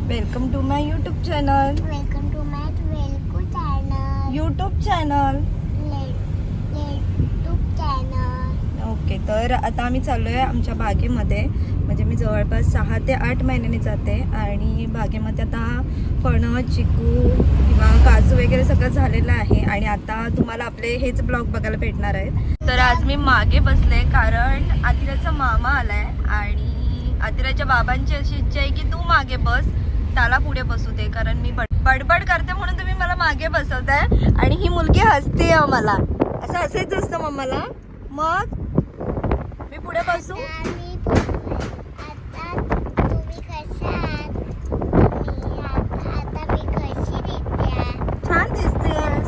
Welcome to my YouTube channel. Welcome to my channel. YouTube channel. YouTube channel. Okay, तर आता आम्ही चाललो आहे आमच्या बागेमध्ये. म्हणजे मी जवळपास 6 ते 8 महिन्यांनी जाते आणि बागेमध्ये आता फणस, चिकू किंवा काजू वगैरे सगळं झालेलं आहे. आणि आता तुम्हाला आपले हेच ब्लॉग बघायला भेटणार आहेत. तर आज मी मागे बसले कारण आतिराचा मामा आलाय आणि आतिराच्या बाबांची अशी इच्छा आहे की तू मागे बस, त्याला पुढे बसू दे, कारण मी बडबड करते म्हणून तुम्ही मला मागे बसवताय. आणि ही मुलगी हसते मला, असं हसायचं असतं मम्माला. मग मी पुढे बसू. आता तुम्ही कशा आहात? आता मी कशी दिसते? छान दिसतेस.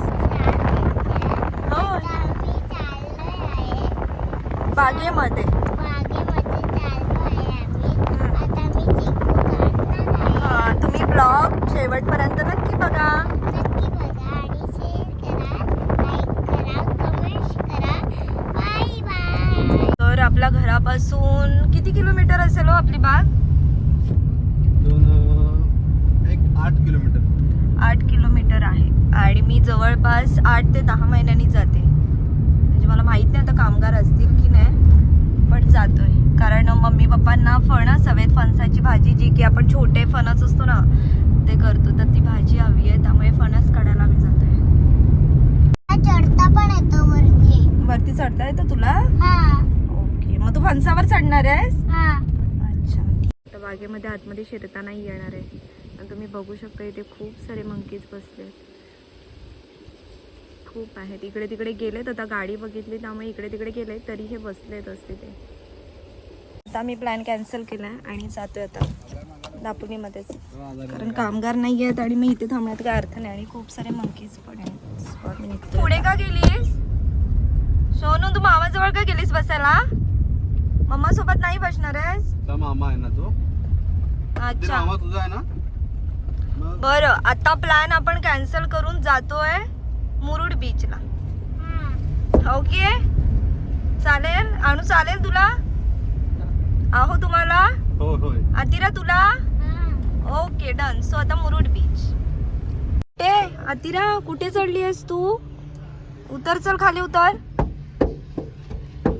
हो, आम्ही चाललो आहे बागेमध्ये. बागेमध्ये चाललो आहे आम्ही. आता मी चिकू काढणार आहे. तुम्ही ब्लॉग शेवटपर्यंत नक्की बघा. नक्की बघा आणि शेअर करा, लाईक करा, कमेंट्स करा. Bye bye. तर आपल्या घरापासून किती किलोमीटर असेल हो आपली बाग? 8 किलोमीटर. 8 किलोमीटर आहे. आणि मी जवळपास 8 ते 10 महिन्यांनी जाते. म्हणजे मला माहित नाही आता कामगार असतील की नाही, पण जातोय. कारण मम्मी पप्पांना फणस हवेत, फणसाची भाजी, जी की आपण छोटे फणस असतो ना ते करतो, तर ती भाजी हवी आहे, त्यामुळे फणस काढायला आम्ही जातोय. चढता पण येतो वरती. वरती चढता येतं तुला? हा ओके, मग तू फणसावर चढणार आहेस? हा. अच्छा. आता बागेमध्ये आतमध्ये शिरतानाही येणार आहे. आणि तुम्ही बघू शकता इथे खूप सारे मंकीज बसलेत, खूप आहेत. इकडे तिकडे गेलेत, आता गाडी बघितली त्यामुळे इकडे तिकडे गेले, तरी हे बसलेत असते ते. आता मी प्लॅन कॅन्सल केलाय आणि जातोय आता दापोलीमध्येच, कारण कामगार नाही आहेत आणि मी इथे थांबण्यात काय अर्थ नाही. आणि खूप सारे मंकीज पण आहेत. पुढे का गेलीस सोनू? तू मामाजवळ का गेलीस बसायला? मम्मा सोबत नाही बसणार आहेस? मामा आहे ना तो. अच्छा, मामा तुझा आहे ना. बरं, आता प्लॅन आपण कॅन्सल करून जातोय मुरुड बीचला. ओके, चालेल? आणू चालेल तुला? आहो तुम्हाला? हो होय. आतिरा तुला? Okay, done. सो आता मुरुड बीच. ए आतिरा, कुठे चढली आहेस तू? उतर, चल खाली उतर.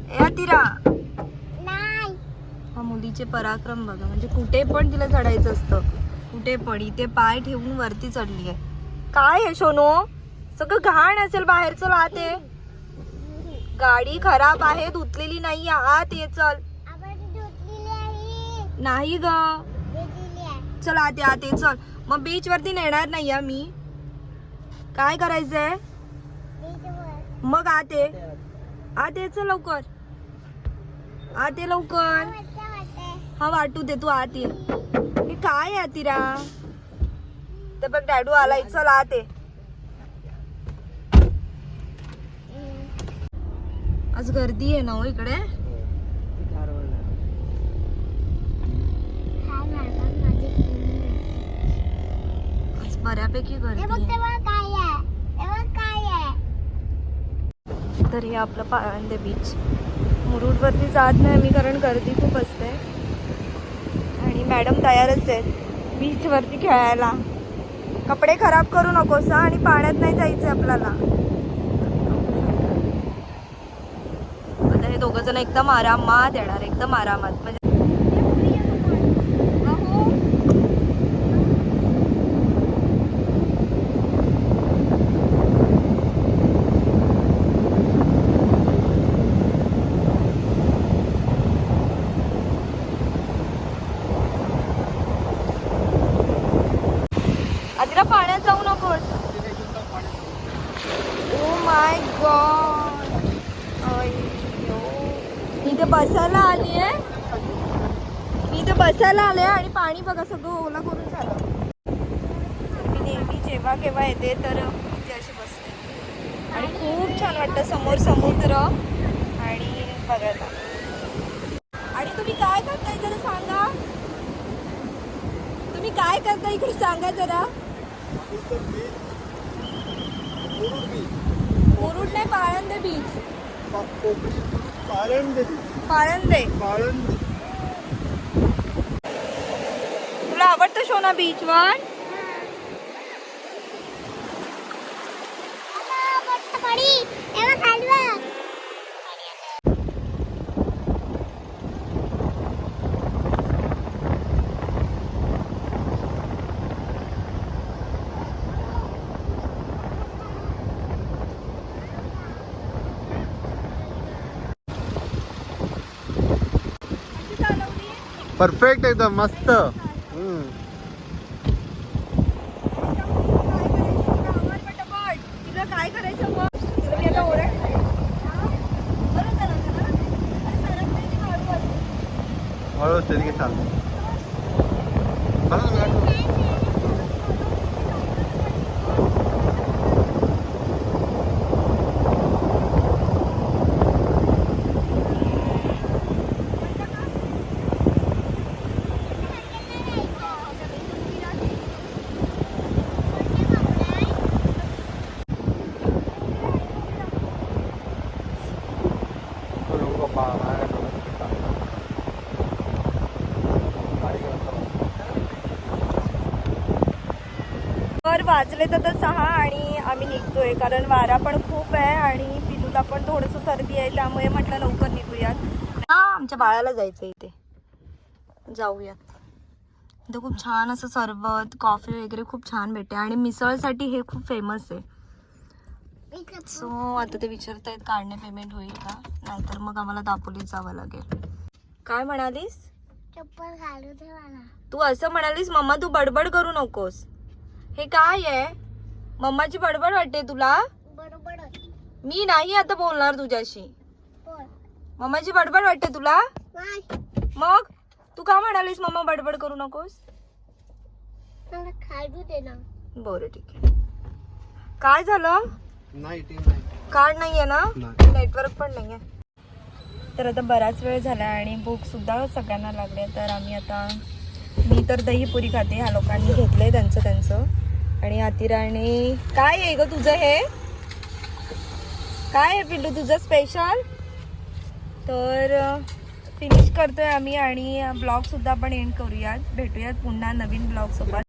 ए आतिरा, नाही. हा मुलीचे पराक्रम बघा. म्हणजे कुठे पण तिला चढायचं असतं, कुठे पण. इथे पाय ठेवून वरती चढली आहे. काय आहे सोनू? सगळं घाण असेल बाहेरचं. आत आहे, गाडी खराब आहे, धुतलेली नाही. आत ये, चल. आपण धुतलेली आहे. नाही ग, धुतलेली आहे. चल आत ये, चल. मग बीच वरती नेणार नाही मी. काय करायचंय बीचवर. मग? आत ये, चल लवकर. आत ये लवकर. वाटते. हा वाटू दे, तू आत ये. हे काय आहे आतिरा? तर बघ डॅडू आलाय, चल आत ये. आज गर्दी आहे ना हो इकडे. आज बऱ्यापैकी गर्दी आहे. काय आहे? काय आहे? तर हे आपलं पाळंदे बीच. मुरुडवरती जात नाही मी कारण गर्दी खूप असते. आणि मॅडम तयारच आहेत बीचवरती खेळायला. कपडे खराब करू नकोस आणि पाण्यात नाही जायचं आपल्याला. आता हे दोघं जण एकदम आरामात येणार, एकदम आरामात. म्हणजे आदिरा, पाण्यात जाऊ नकोस. Oh my God. मी इथे बसायला आली आहे, आणि पाणी बघा सगळं ओला करून झालं. मी नेहमी जेव्हा केव्हा येते तर इथे अशी बसते आणि खूप छान वाटतं. समोर समुद्र आणि बघायला. आणि तुम्ही काय करताय जरा सांगा. तुम्ही काय करताय इकडे सांगा जरा. मुरुड नाही, पाळंदे बीच. पाळंदे. तुला आवडतं खुश हो ना बीच वर. पडी एवढं खाली बघ. परफेक्ट एकदम मस्त. तुला काय करायचं मग? तुला मी आता ओरडते. बरं झालं ना? अरे सरकते ती हळूहळू. हळूच ते चालतं. तर वाजले तर 6 आणि आम्ही निघतोय कारण वारा पण खूप आहे आणि पिलूला पण थोडंसं सर्दी आहे त्यामुळे म्हटलं लवकर निघूयात. आमच्या बाळाला जायचं इथे जाऊयात. इथं खूप छान असं सरबत कॉफी वगैरे खूप छान भेटते आणि मिसळसाठी हे खूप फेमस आहे. सो आता ते विचारतायत काढणे पेमेंट होईल का, नाहीतर मग आम्हाला दापोलीत जावं लागेल. काय म्हणालीस? चप्पल घालू दे मला. तू असं म्हणालीस मम्मा तू बडबड करू नकोस. हे काय आहे? मम्माची बडबड वाटते तुला? बरोबर मी नाही आता बोलणार तुझ्याशी. बोल. मम्माची बडबड वाटते तुला? नाही मग तू का म्हणालीस मम्मा बडबड करू नकोस? मला खालू दे ना. बरं ठीक आहे. काय झालं? नाही ते नाही. कार्ड नाहीये ना? नाही. नेटवर्क पण नाहीये. तर आता बराच वेळ झाला आणि भूक सुद्धा सगळ्यांना लागले. तर आम्ही आता मी तर दहीपुरी खाते. ह्या लोकांनी घेतलंय त्यांचं आणि आतिराने काय आहे ग तुझं हे? काय आहे पिल्लू तुझं स्पेशल? तर फिनिश करतोय आम्ही आणि ब्लॉग सुद्धा आपण एंड करूयात. भेटूयात पुन्हा नवीन ब्लॉग सोबत.